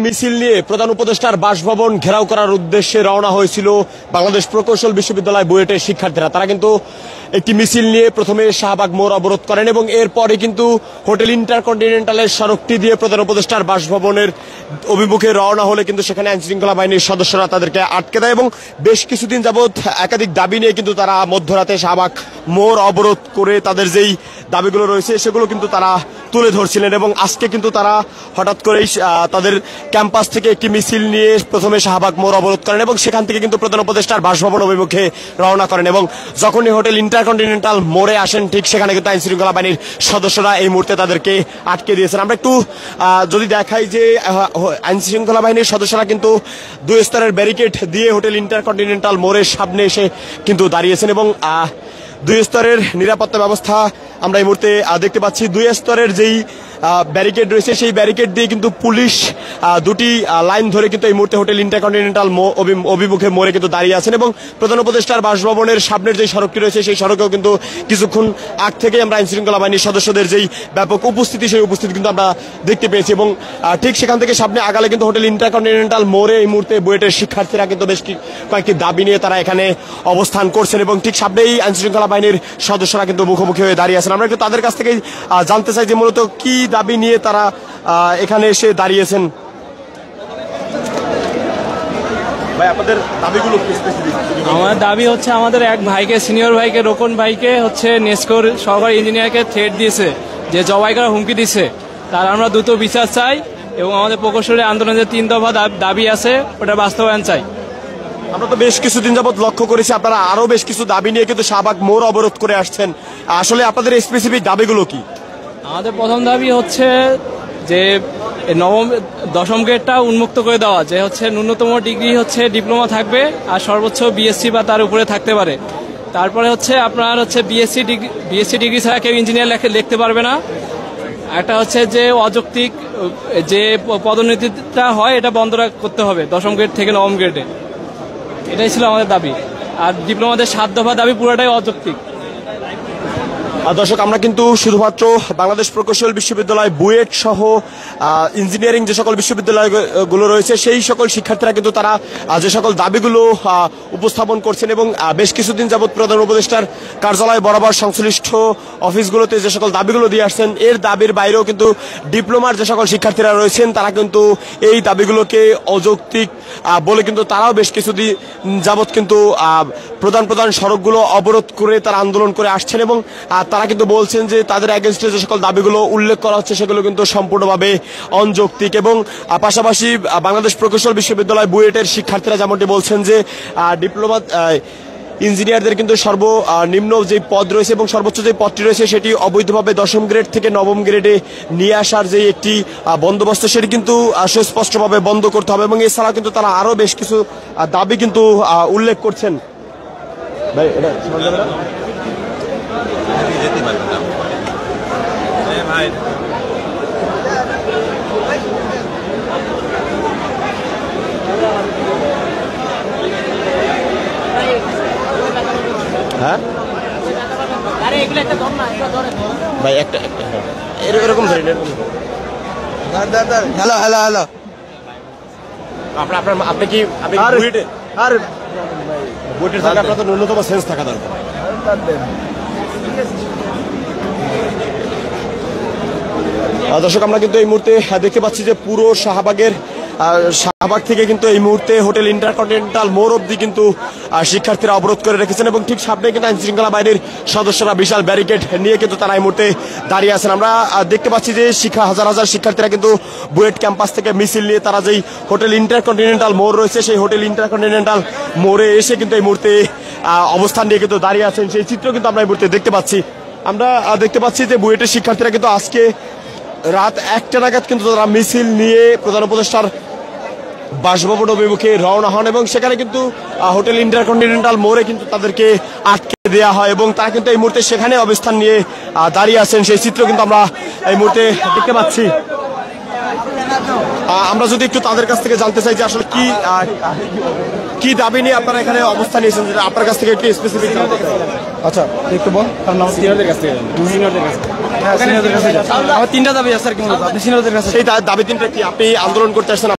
মিছিল নিয়ে প্রধান উপদেষ্টার বাসভবন ঘেরাও করার উদ্দেশ্যে রওনা হয়েছিল বাংলাদেশ প্রকৌশল বিশ্ববিদ্যালয় বুয়েটের শিক্ষার্থীরা। তারা কিন্তু একটি মিছিল নিয়ে প্রথমে শাহবাগ মোড় অবরোধ করেন এবং এরপরে কিন্তু হোটেল ইন্টারকন্টিনেন্টালের সড়কটি দিয়ে প্রধান উপদেষ্টার বাসভবনের অভিমুখে রওনা হলে কিন্তু সেখানে আইনশৃঙ্খলা বাহিনীর সদস্যরা তাদেরকে আটকে দেয় এবং বেশ কিছুদিন যাবৎ একাধিক দাবি নিয়ে কিন্তু তারা মধ্যরাতে শাহবাগ মোড় অবরোধ করে তাদের যেই দাবিগুলো রয়েছে সেগুলো কিন্তু তারা তুলে ধরছিলেন এবং আজকে কিন্তু তারা হঠাৎ করেই তাদের ক্যাম্পাস থেকে একটি মিছিল নিয়ে প্রথমে শাহবাগ মোড় অবরোধ করেন এবং সেখান থেকে কিন্তু প্রধান উপদেষ্টার বাসভবন অভিমুখে রওনা করেন এবং যখনই হোটেল ইন্টারকন্টিনেন্টাল মোড়ে আসেন ঠিক সেখানে কিন্তু আইনশৃঙ্খলা বাহিনীর সদস্যরা এই মুহূর্তে তাদেরকে আটকে দিয়েছেন। আমরা একটু যদি দেখাই যে আইনশৃঙ্খলা বাহিনীর সদস্যরা কিন্তু দুই স্তরের ব্যারিকেড দিয়ে হোটেল ইন্টারকন্টিনেন্টাল মোড়ের সামনে এসে কিন্তু দাঁড়িয়েছেন এবং দুই স্তরের নিরাপত্তা ব্যবস্থা আমরা এই মুহূর্তে দেখতে পাচ্ছি। দুই স্তরের যেই ব্যারিকেড রয়েছে সেই ব্যারিকেড দিয়ে কিন্তু পুলিশ দুটি লাইন ধরে কিন্তু এই মুহূর্তে হোটেল ইন্টারকন্টিনেন্টাল অভিমুখে মোড়ে কিন্তু দাঁড়িয়ে আছেন এবং প্রধান উপদেষ্টার বাসভবনের সামনের যে সড়কটি রয়েছে সেই সড়কেও কিন্তু কিছুক্ষণ আগ থেকে আমরা আইনশৃঙ্খলা বাহিনীর সদস্যদের যেই ব্যাপক উপস্থিতি সেই উপস্থিতি কিন্তু আমরা দেখতে পেয়েছি এবং ঠিক সেখান থেকে সামনে আগালে কিন্তু হোটেল ইন্টারকন্টিনেন্টাল মোড়ে এই মুহূর্তে বুয়েটের শিক্ষার্থীরা কিন্তু বেশ কয়েকটি দাবি নিয়ে তারা এখানে অবস্থান করছেন এবং ঠিক সামনেই আইনশৃঙ্খলা বাহিনীর সদস্যরা কিন্তু মুখোমুখি হয়ে দাঁড়িয়ে আছেন। আমরা একটু তাদের কাছ থেকে জানতে চাই যে মূলত কি দাবি নিয়ে তারা এখানে এসে দাঁড়িয়েছেন। ভাই আপনাদের দাবিগুলো কি স্পেসিফিক? আমার দাবি হচ্ছে আমাদের এক ভাইকে, সিনিয়র ভাইকে, রোকন ভাইকে হচ্ছে নেসকোর সহকারী ইঞ্জিনিয়ারকে থ্রেট দিয়েছে, যে জবাই করার হুমকি দিচ্ছে। তার আমরা দ্রুত বিচার চাই এবং আমাদের প্রকৌশলী আন্দোলনের 3 দফা দাবি আছে ওটা বাস্তবায়ন চাই। আমরা তো বেশ কিছুদিন যাবত লক্ষ্য করেছি আপনারা আরো বেশ কিছু দাবি নিয়ে কিন্তু শাহবাগ মোড় অবরোধ করে আসছেন। আসলে আপনাদের স্পেসিফিক দাবিগুলো কি? আমাদের প্রথম দাবি হচ্ছে যে দশম গ্রেডটা উন্মুক্ত করে দেওয়া, যে হচ্ছে ন্যূনতম ডিগ্রি হচ্ছে ডিপ্লোমা থাকবে আর সর্বোচ্চ বিএসসি বা তার উপরে থাকতে পারে। তারপরে হচ্ছে আপনার হচ্ছে বিএসসি ডিগ্রি ছাড়া কেউ ইঞ্জিনিয়ার লিখতে পারবে না। একটা হচ্ছে যে অযৌক্তিক যে পদোন্নতিটা হয় এটা বন্ধ করতে হবে দশম গ্রেড থেকে নবম গ্রেডে। এটাই ছিল আমাদের দাবি। আর ডিপ্লোমাদের 7 দফা দাবি পুরোটাই অযৌক্তিক। দর্শক, আমরা কিন্তু শুধুমাত্র বাংলাদেশ প্রকৌশল বিশ্ববিদ্যালয় বুয়েট সহ ইঞ্জিনিয়ারিং যে সকল বিশ্ববিদ্যালয়গুলো রয়েছে সেই সকল শিক্ষার্থীরা কিন্তু তারা যে সকল দাবিগুলো উপস্থাপন করছেন এবং বেশ কিছুদিন যাবৎ প্রধান উপদেষ্টার কার্যালয় বরাবর সংশ্লিষ্ট অফিসগুলোতে যে সকল দাবিগুলো দিয়ে আসছেন এর দাবির বাইরেও কিন্তু ডিপ্লোমার যে সকল শিক্ষার্থীরা রয়েছেন তারা কিন্তু এই দাবিগুলোকে অযৌক্তিক বলে কিন্তু তারাও বেশ কিছুদিন যাবৎ কিন্তু প্রধান সড়কগুলো অবরোধ করে তারা আন্দোলন করে আসছেন এবং তারা কিন্তু বলছেন যে তাদের এগেনস্টে যে সকল দাবিগুলো উল্লেখ করা হচ্ছে সেগুলো কিন্তু সম্পূর্ণভাবে অযৌক্তিক এবং পাশাপাশি বাংলাদেশ প্রকৌশল বিশ্ববিদ্যালয় বুয়েটের শিক্ষার্থীরা যেমনটি বলছেন যে ডিপ্লোমা ইঞ্জিনিয়ারদের কিন্তু সর্বনিম্ন যে পদ রয়েছে এবং সর্বোচ্চ যে পদটি রয়েছে সেটি অবৈধভাবে দশম গ্রেড থেকে নবম গ্রেডে নিয়ে আসার যে একটি বন্দোবস্ত সেটি কিন্তু সুস্পষ্টভাবে বন্ধ করতে হবে এবং এছাড়াও কিন্তু তারা আরো বেশ কিছু দাবি কিন্তু উল্লেখ করছেন। ভাই এটা হ্যাঁ ভাই একটা এরকম ধরেন হ্যালো হ্যালো হ্যালো আপনি কি বুয়েটের থাকা আপনার তো ন্যূনতম সেন্স থাকা দরকার। দর্শক, আমরা কিন্তু এই মুহূর্তে দেখতে পাচ্ছি যে পুরো শাহবাগ থেকে কিন্তু এই মুহূর্তে হোটেল ইন্টারকন্টিনেন্টাল মোড় অব্দি কিন্তু শিক্ষার্থীরা অবরোধ করে রেখেছেন এবং ঠিক সামনে কিন্তু আইনশৃঙ্খলা বাহিনীর সদস্যরা বিশাল ব্যারিকেড নিয়ে কিন্তু তারা এই মুহূর্তে দাঁড়িয়ে আছেন। আমরা দেখতে পাচ্ছি যে হাজার হাজার শিক্ষার্থীরা কিন্তু বুয়েট ক্যাম্পাস থেকে মিছিল নিয়ে তারা যেই হোটেল ইন্টারকন্টিনেন্টাল মোড় রয়েছে সেই হোটেল ইন্টারকন্টিনেন্টাল মোড়ে এসে কিন্তু এই মুহূর্তে অবস্থান নিয়ে কিন্তু দাঁড়িয়ে আছেন। সেই চিত্র কিন্তু আমরা এই মুহূর্তে দেখতে পাচ্ছি। আমরা দেখতে পাচ্ছি যে বুয়েটের শিক্ষার্থীরা কিন্তু আজকে রাত 1টা নাগাদ কিন্তু তারা মিছিল নিয়ে প্রধান উপদেষ্টার বাসভবন অভিমুখে রওনা হন এবং সেখানে কিন্তু হোটেল ইন্টারকন্টিনেন্টাল মোড়ে কিন্তু তাদেরকে আটকে দেওয়া হয় এবং তারা কিন্তু এই মুহূর্তে সেখানে অবস্থান নিয়ে দাঁড়িয়ে আছেন। সেই চিত্র কিন্তু আমরা এই মুহূর্তে দেখতে পাচ্ছি। আমরা যদি একটু তাদের কাছ থেকে জানতে চাই যে আসলে কি দাবি নিয়ে আপনারা এখানে অবস্থান নিয়েছেন, আপনার কাছ থেকে একটু স্পেসিফিক। আচ্ছা একটু বল, তার নাম সিনিয়রদের কাছ থেকে। সিনিয়রদের কাছে আমার তিনটা দাবি আছে আর কি মূলত আপনি সিনিয়রদের কাছে সেই দাবি তিনটা কি আপনি আন্দোলন করতে আসছেন?